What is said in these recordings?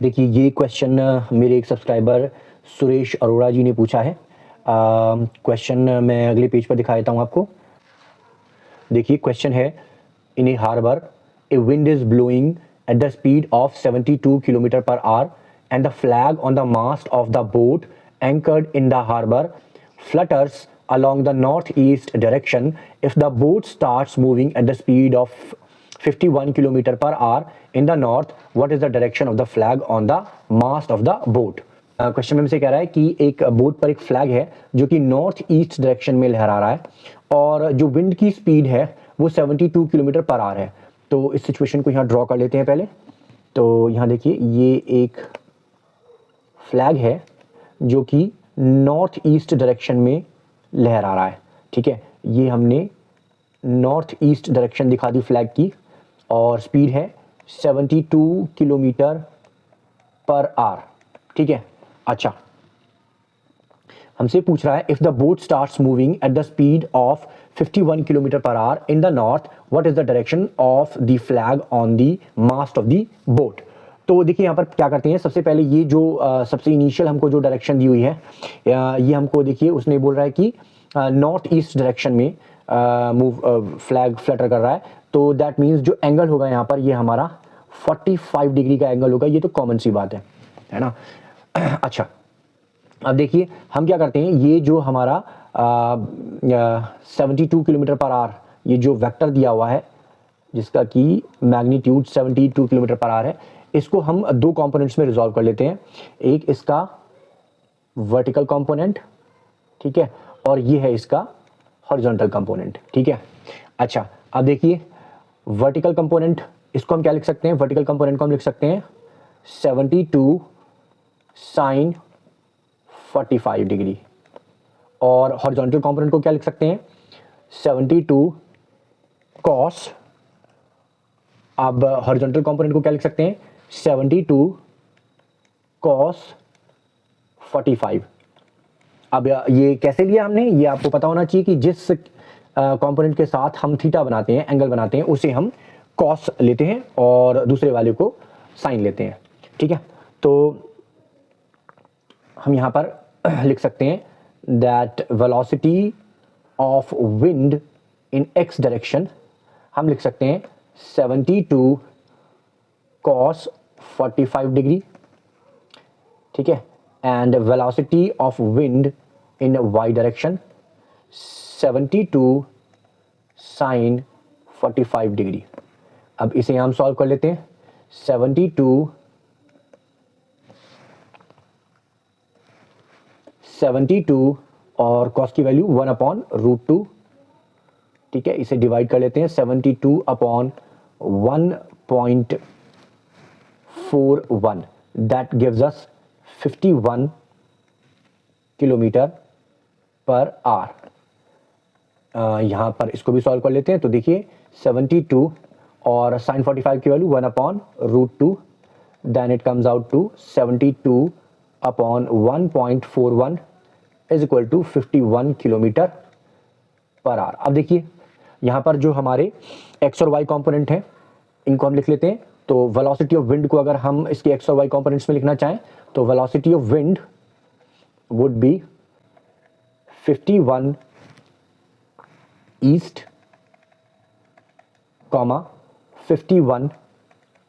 देखिए ये क्वेश्चन मेरे एक सब्सक्राइबर सुरेश अरोड़ा जी ने पूछा है। क्वेश्चन मैं अगले पेज पर दिखा देता हूँ आपको। देखिए क्वेश्चन है, in a harbour a wind is blowing at the speed of 72 kilometre per hour and the flag on the mast of the boat anchored in the harbour flutters along the northeast direction. If the boat starts moving at the speed of 51 kilometer per hour in the north, what is the direction of the flag on the mast of the boat? Question में से कह रहा है कि एक boat पर एक flag है जो कि नॉर्थ ईस्ट डायरेक्शन में लहरा रहा है और जो विंड की स्पीड है वो 72 किलोमीटर पर आवर है। तो इस सिचुएशन को यहाँ ड्रॉ कर लेते हैं पहले। तो यहाँ देखिए ये एक फ्लैग है जो कि नॉर्थ ईस्ट डायरेक्शन में लहरा रहा है। ठीक है, ये हमने नॉर्थ ईस्ट डायरेक्शन दिखा दी फ्लैग की और स्पीड है 72 किलोमीटर पर आवर। ठीक है, अच्छा हमसे पूछ रहा है if the boat starts moving at the speed of 51 kilometre per hour in the north, what is the direction of the flag on the mast of the boat. तो देखिए यहाँ पर क्या करते हैं, सबसे पहले ये जो सबसे इनिशियल हमको जो डायरेक्शन दी हुई है ये हमको देखिए उसने बोल रहा है कि नॉर्थ ईस्ट डायरेक्शन में फ्लैग फ्लटर कर रहा है। तो दैट मीन्स जो एंगल होगा यहाँ पर ये हमारा 45 डिग्री का एंगल होगा। ये तो कॉमन सी बात है ना। अच्छा अब देखिए हम क्या करते हैं, ये जो हमारा 72 किलोमीटर पर आवर ये जो वेक्टर दिया हुआ है जिसका कि मैग्नीट्यूड 72 किलोमीटर पर आवर है, इसको हम दो कंपोनेंट्स में रिजॉल्व कर लेते हैं। एक इसका वर्टिकल कंपोनेंट, ठीक है, और ये है इसका हॉरिजॉन्टल कंपोनेंट। ठीक है, अच्छा अब देखिए वर्टिकल कंपोनेंट इसको हम क्या लिख सकते हैं, वर्टिकल कंपोनेंट को हम लिख सकते हैं 72 साइन 45 डिग्री और हॉरिजॉन्टल कंपोनेंट को क्या लिख सकते हैं 72 कॉस। अब हॉरिजॉन्टल कंपोनेंट को क्या लिख सकते हैं 72 कॉस 45। अब ये कैसे लिया हमने, ये आपको पता होना चाहिए कि जिस कंपोनेंट के साथ हम थीटा बनाते हैं, एंगल बनाते हैं, उसे हम कॉस लेते हैं और दूसरे वाले को साइन लेते हैं। ठीक है, तो हम यहाँ पर लिख सकते हैं that velocity of wind in x direction हम लिख सकते हैं 72 कॉस 45 डिग्री। ठीक है, and velocity of wind in Y direction 72 sine 45 degree. अब इसे हम सॉल्व कर लेते हैं 72 और कॉस की वैल्यू 1/√2। ठीक है, इसे डिवाइड कर लेते हैं 72/1.41 that gives us 51 kilometre per our. यहाँ पर इसको भी सॉल्व कर लेते हैं। तो देखिए 72 और साइन 45 की value 1/√2 then it comes out to 72/1.41 is equal to 51 kilometre per hour. अब देखिए यहाँ पर जो हमारे एक्स और वाई कंपोनेंट हैं इनको हम लिख लेते हैं। तो वेलोसिटी ऑफ विंड को अगर हम इसके एक्स और वाई कंपोनेंट्स में लिखना चाहें तो velocity of wind would be 51 east, 51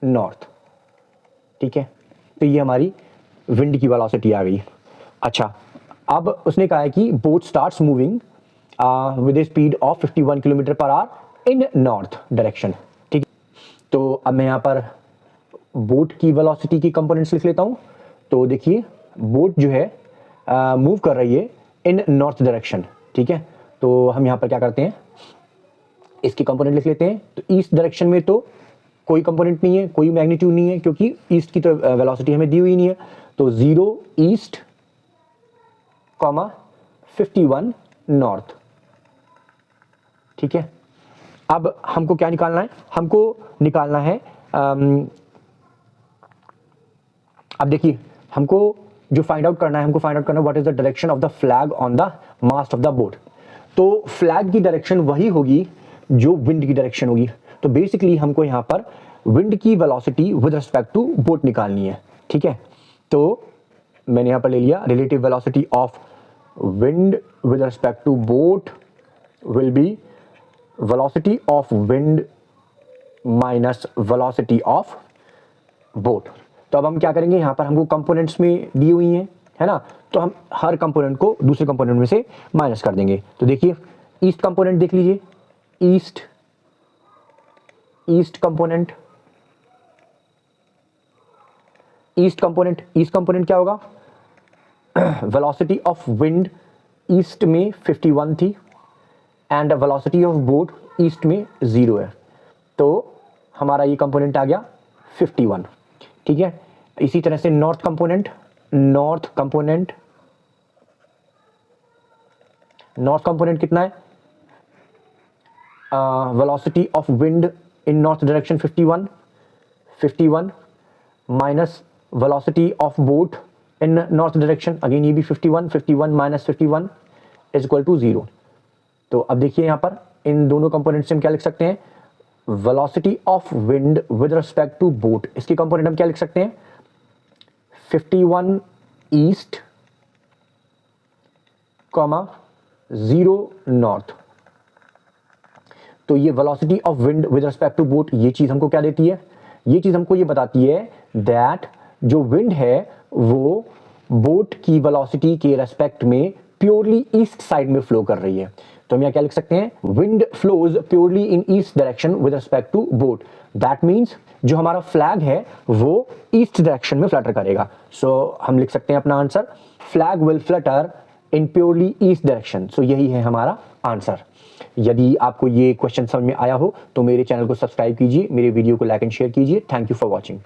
north. ठीक है, तो ये हमारी विंड की वेलोसिटी आ गई। अच्छा अब उसने कहा है कि boat starts moving with A speed of 51 kilometre per hour in north direction. ठीक है, तो अब मैं यहाँ पर बोट की वेलोसिटी की कंपोनेंट्स लिख लेता हूँ। तो देखिए बोट जो है मूव कर रही है इन नॉर्थ डायरेक्शन। ठीक है, तो हम यहाँ पर क्या करते हैं इसकी कंपोनेंट लिख लेते हैं। तो ईस्ट डायरेक्शन में तो कोई कंपोनेंट नहीं है, कोई मैग्नीट्यूड नहीं है क्योंकि ईस्ट की तो वेलोसिटी हमें दी हुई नहीं है। तो 0 ईस्ट, 51 नॉर्थ। ठीक है, अब हमको क्या निकालना है, हमको निकालना है अब देखिए हमको जो फाइंड आउट करना है, हमको फाइंड आउट करना है what is the direction of the flag on the mast of the boat. तो फ्लैग की डायरेक्शन वही होगी जो विंड की डायरेक्शन होगी। तो बेसिकली हमको यहाँ पर विंड की velocity with respect to boat निकालनी है। ठीक है, तो मैंने यहाँ पर ले लिया relative velocity of wind with respect to boat will be velocity of wind minus velocity of boat. तो अब हम क्या करेंगे, यहाँ पर हमको कंपोनेंट्स में दी हुई हैं, है ना, तो हम हर कंपोनेंट को दूसरे कंपोनेंट में से माइनस कर देंगे। तो देखिए ईस्ट कंपोनेंट देख लीजिए, ईस्ट कंपोनेंट क्या होगा, वेलोसिटी ऑफ विंड ईस्ट में 51 थी and velocity of boat east में 0 है, तो हमारा ये कंपोनेंट आ गया 51। ठीक है, इसी तरह से नॉर्थ कंपोनेंट कितना है, velocity of wind in north direction 51 minus velocity of boat in north direction, again ये भी 51 माइनस 51 इज इक्वल टू 0। तो अब देखिए यहाँ पर इन दोनों कंपोनेंट से हम क्या लिख सकते हैं, velocity of wind with respect to boat, इसकी कंपोनेंट हम क्या लिख सकते हैं, 51 ईस्ट, 0 नॉर्थ। तो ये velocity of wind with respect to boat, ये चीज हमको क्या देती है, ये चीज हमको ये बताती है दैट जो विंड है वो बोट की वेलोसिटी के रेस्पेक्ट में प्योरली ईस्ट साइड में फ्लो कर रही है। तो हम यहाँ क्या लिख सकते हैं, wind flows purely in east direction with respect to boat, that means जो हमारा फ्लैग है वो ईस्ट डायरेक्शन में फ्लटर करेगा। सो हम लिख सकते हैं अपना answer, flag will flutter in purely east direction. So यही है हमारा आंसर। यदि आपको ये क्वेश्चन समझ में आया हो तो मेरे चैनल को सब्सक्राइब कीजिए, मेरे वीडियो को लाइक एंड शेयर कीजिए। Thank you for watching.